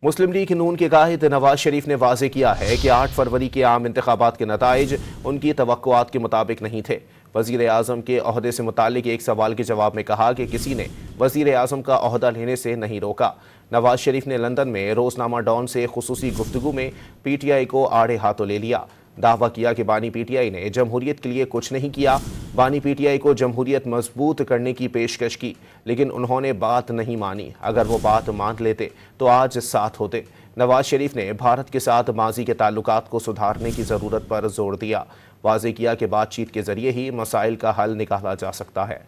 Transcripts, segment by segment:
مسلم league نون کے قائد نواز شریف نے واضح کیا ہے کہ 8 فروری کے عام انتخابات کے نتائج ان کی توقعات کے مطابق نہیں تھے۔ وزیر اعظم کے عہدے سے متعلق ایک سوال کے جواب میں کہا کہ کسی نے وزیر اعظم کا عہدہ لینے سے نہیں روکا۔ نواز شریف نے لندن میں روزنامہ ڈان سے خصوصی گفتگو میں پی ٹی آئی کو آڑے ہاتھوں لے لیا۔ دعویٰ کیا کہ بانی پی ٹی آئی نے جمہوریت کے لیے کچھ نہیں کیا۔ بانی پی ٹی آئی کو جمہوریت مضبوط کرنے کی پیشکش کی، لیکن انہوں نے بات نہیں مانی۔ اگر وہ بات مان لیتے تو آج ساتھ ہوتے۔ نواز شریف نے بھارت کے ساتھ ماضی کے تعلقات کو سدھارنے کی ضرورت پر زور دیا۔ واضح کیا کہ بات چیت کے ذریعے ہی مسائل کا حل نکالا جا سکتا ہے۔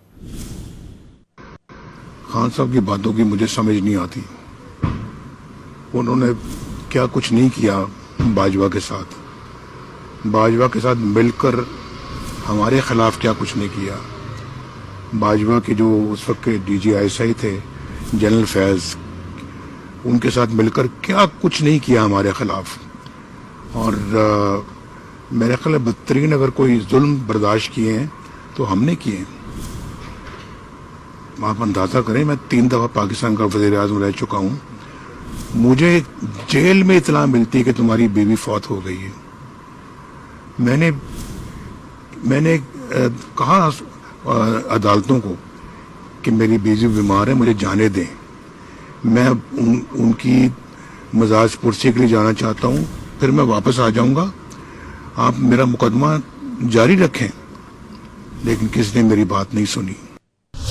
خان صاحب کی باتوں کی مجھے سمجھ نہیں آتی۔ انہوں نے کیا کچھ نہیں کیا باجوہ کے ساتھ مل کر ہمارے خلاف کیا کچھ نہیں کیا۔ باجوہ کے جو اس وقت کے D G I S I تھے جنرل فیض، ان کے ساتھ مل کر کیا کچھ نہیں کیا ہمارے خلاف۔ اور میرے خیال ہے بدترین اگر کوئی ظلم برداشت کیے ہیں تو ہم نے کیے ہیں۔ آپ اندازہ کریں، میں 3 دفعہ پاکستان کا وزیر اعظم رہ چکا ہوں۔ مجھے جیل میں اطلاع ملتی ہے کہ تمہاری بیوی فوت ہو گئی ہے۔ میں نے کہا عدالتوں کو کہ میری بیوی بیمار ہے، مجھے جانے دیں، میں ان کی مزاج پرسی کے لیے جانا چاہتا ہوں، پھر میں واپس آ جاؤں گا، آپ میرا مقدمہ جاری رکھیں۔ لیکن کسی نے میری بات نہیں سنی۔